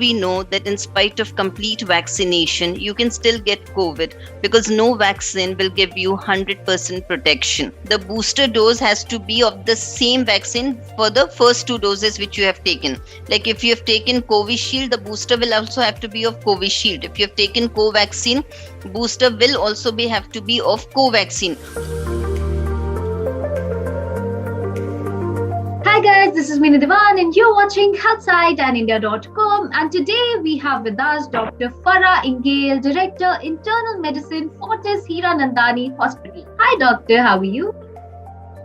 we know that in spite of complete vaccination, you can still get COVID because no vaccine will give you 100% protection. The booster dose has to be of the same vaccine for the first two doses which you have taken. Like if you have taken Covishield, the booster will also have to be of Covishield. If you have taken Covaxin, booster will also have to be of Covaxin. Hi guys, this is Meena Devan and you're watching HealthSiteAndIndia.com, and today we have with us Dr. Farah Ingale, Director, Internal Medicine, Fortis Hiranandani Hospital. Hi doctor, how are you?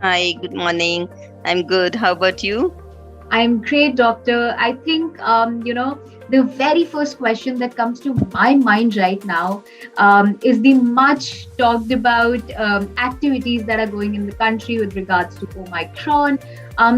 Hi, good morning. I'm good. How about you? I'm great doctor. I think, the very first question that comes to my mind right now is the much talked about activities that are going in the country with regards to Omicron.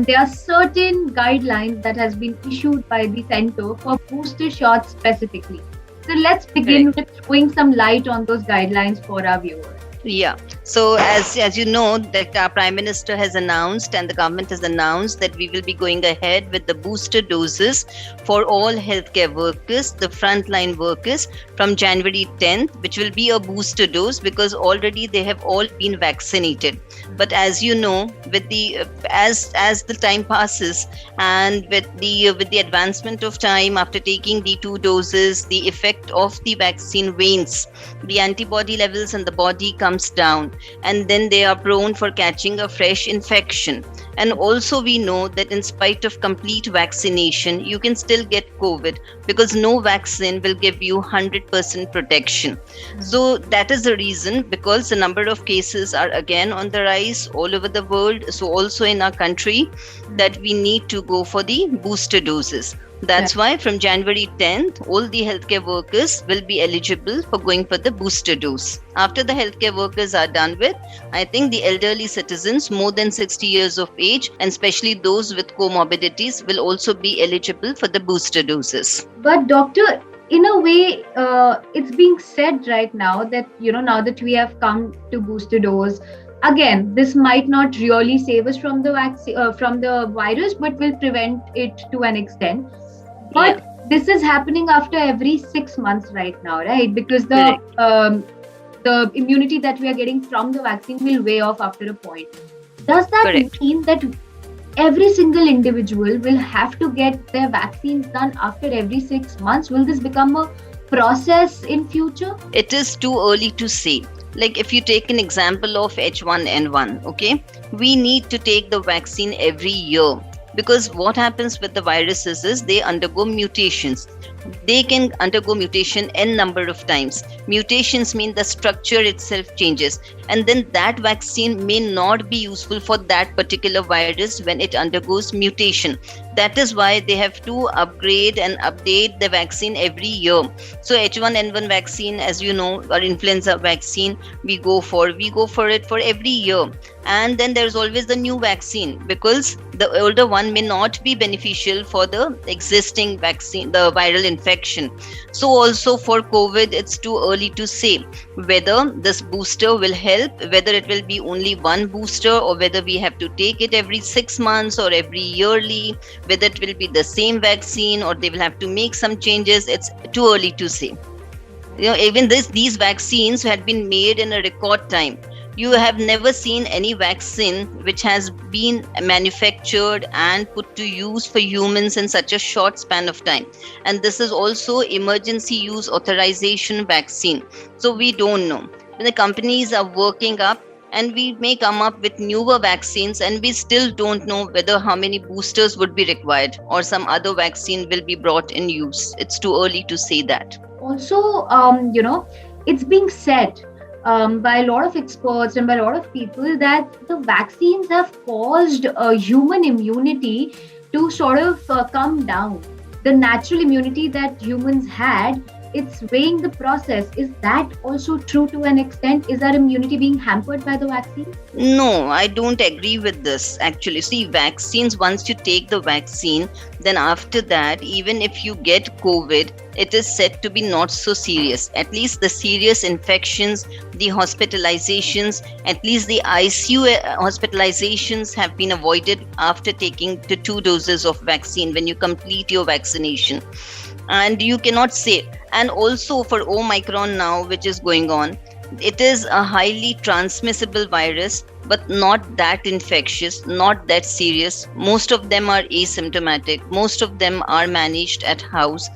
There are certain guidelines that has been issued by the center for booster shots specifically. So let's begin with throwing some light on those guidelines for our viewers. Yeah. So as you know, that our Prime Minister has announced and the government has announced that we will be going ahead with the booster doses for all healthcare workers, the frontline workers, from January 10th, which will be a booster dose because already they have all been vaccinated. But as you know, with the as the time passes and with the advancement of time after taking the two doses, the effect of the vaccine wanes. The antibody levels in the body comes down, and then they are prone for catching a fresh infection. And also we know that in spite of complete vaccination, you can still get COVID because no vaccine will give you 100% protection. So that is the reason, because the number of cases are again on the rise all over the world, so also in our country, that we need to go for the booster doses. That's why from January 10th, all the healthcare workers will be eligible for going for the booster dose. After the healthcare workers are done with, I think the elderly citizens more than 60 years of age, and especially those with comorbidities, will also be eligible for the booster doses. But doctor, in a way, it's being said right now that, now that we have come to booster dose, again, this might not really save us from the vaccine, from the virus, but will prevent it to an extent. But this is happening after every 6 months right now, right? Because the immunity that we are getting from the vaccine will wear off after a point. Does that mean that every single individual will have to get their vaccines done after every 6 months? Will this become a process in future? It is too early to say. Like if you take an example of H1N1, okay, we need to take the vaccine every year. Because what happens with the viruses is they undergo mutations. They can undergo mutation n number of times. Mutations mean the structure itself changes, and then that vaccine may not be useful for that particular virus when it undergoes mutation. That is why they have to upgrade and update the vaccine every year. So H1N1 vaccine, as you know, or influenza vaccine, we go for it for every year. And then there's always the new vaccine, because the older one may not be beneficial for the existing vaccine, the viral infection. So also for COVID, it's too early to say whether this booster will help, whether it will be only one booster or whether we have to take it every 6 months or every yearly, whether it will be the same vaccine or they will have to make some changes. It's too early to say. Even these vaccines had been made in a record time. You have never seen any vaccine which has been manufactured and put to use for humans in such a short span of time. And this is also emergency use authorization vaccine. So we don't know. The companies are working up, and we may come up with newer vaccines, and we still don't know whether how many boosters would be required or some other vaccine will be brought in use. It's too early to say that. Also, it's being said by a lot of experts and by a lot of people that the vaccines have caused human immunity to sort of come down. The natural immunity that humans had, it's weighing the process. Is that also true to an extent? Is our immunity being hampered by the vaccine? No, I don't agree with this. Actually, see, vaccines, once you take the vaccine, then after that, even if you get COVID, it is said to be not so serious. At least the serious infections, the hospitalizations, at least the ICU hospitalizations have been avoided after taking the 2 doses of vaccine when you complete your vaccination. and you cannot say. And also for Omicron now, which is going on, it is a highly transmissible virus, but not that infectious, not that serious. Most of them are asymptomatic, most of them are managed at house.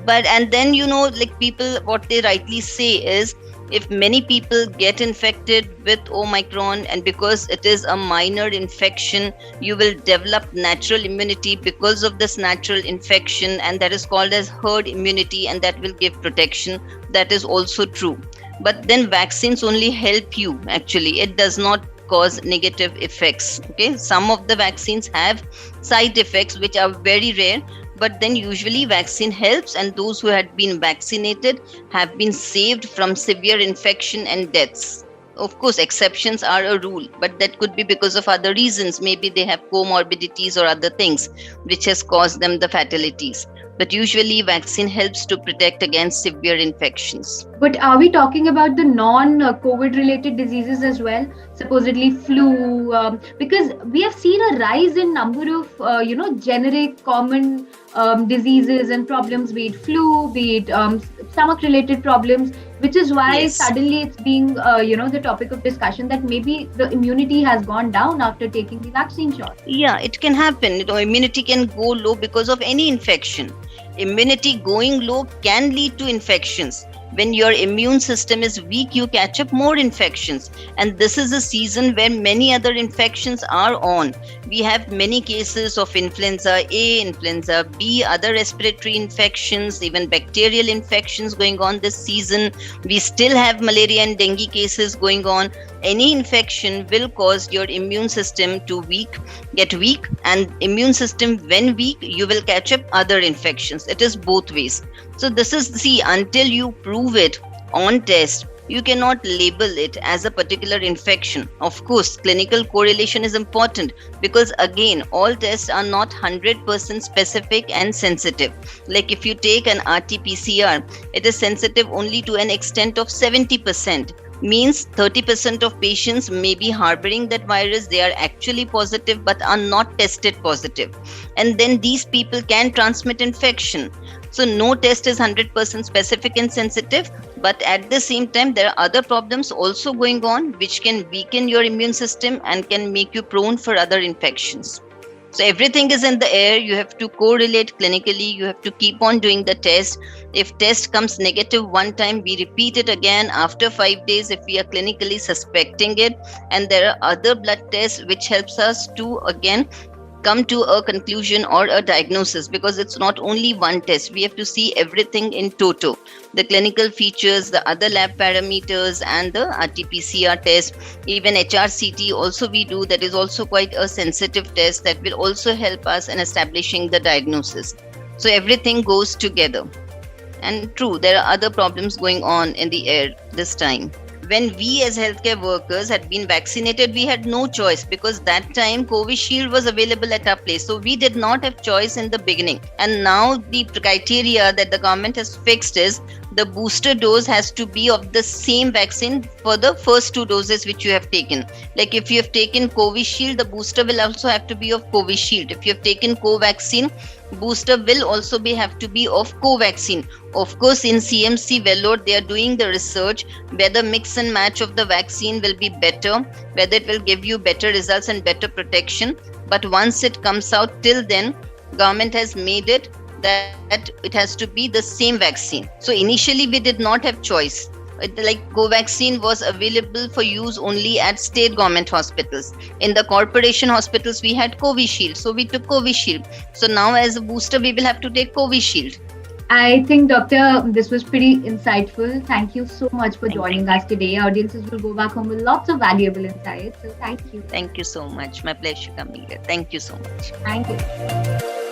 But and then, like, people, what they rightly say is, if many people get infected with Omicron, and because it is a minor infection, you will develop natural immunity because of this natural infection, and that is called as herd immunity, and that will give protection. That is also true. But then vaccines only help you, actually. It does not cause negative effects. Okay, some of the vaccines have side effects which are very rare, but then usually vaccine helps, and those who had been vaccinated have been saved from severe infection and deaths. Of course, exceptions are a rule, but that could be because of other reasons. Maybe they have comorbidities or other things which has caused them the fatalities. But usually vaccine helps to protect against severe infections. But are we talking about the non-COVID related diseases as well? Supposedly flu, because we have seen a rise in number of generic common diseases and problems, be it flu, be it stomach related problems, which is why Yes. suddenly it's being the topic of discussion that maybe the immunity has gone down after taking the vaccine shot. Yeah, it can happen. Immunity can go low because of any infection. Immunity going low can lead to infections. When your immune system is weak, you catch up more infections. And this is a season where many other infections are on. We have many cases of influenza A, influenza B, other respiratory infections, even bacterial infections going on this season. We still have malaria and dengue cases going on. Any infection will cause your immune system to get weak, and immune system when weak, you will catch up other infections. It is both ways. So this is, see, until you prove it on test, you cannot label it as a particular infection. Of course, clinical correlation is important, because again, all tests are not 100% specific and sensitive. Like if you take an RT-PCR, it is sensitive only to an extent of 70%. Means 30% of patients may be harboring that virus, they are actually positive but are not tested positive, and then these people can transmit infection. So no test is 100% specific and sensitive, but at the same time there are other problems also going on which can weaken your immune system and can make you prone for other infections. So everything is in the air. You have to correlate clinically. You have to keep on doing the test. If test comes negative one time, we repeat it again after 5 days if we are clinically suspecting it. And there are other blood tests which helps us to again come to a conclusion or a diagnosis, because it's not only one test. We have to see everything in toto, the clinical features, the other lab parameters, and the RT-PCR test. Even HRCT also we do. That is also quite a sensitive test that will also help us in establishing the diagnosis. So everything goes together. And true, there are other problems going on in the air this time. When we as healthcare workers had been vaccinated, we had no choice, because that time Covishield was available at our place. So we did not have choice in the beginning. And now the criteria that the government has fixed is the booster dose has to be of the same vaccine for the first 2 doses which you have taken. Like if you have taken Covishield, the booster will also have to be of Covishield. If you have taken Covaxin, booster will also have to be of Covaxin. Of course, in CMC Vellore, they are doing the research whether mix and match of the vaccine will be better, whether it will give you better results and better protection. But once it comes out, till then, government has made it that it has to be the same vaccine. So initially, we did not have choice. Like Covaxin was available for use only at state government hospitals. In the corporation hospitals, we had Covishield. So we took Covishield. So now as a booster, we will have to take Covishield. I think, Doctor, this was pretty insightful. Thank you so much for joining us today. Audiences will go back home with lots of valuable insights. So thank you. Thank you so much. My pleasure coming here. Thank you so much. Thank you.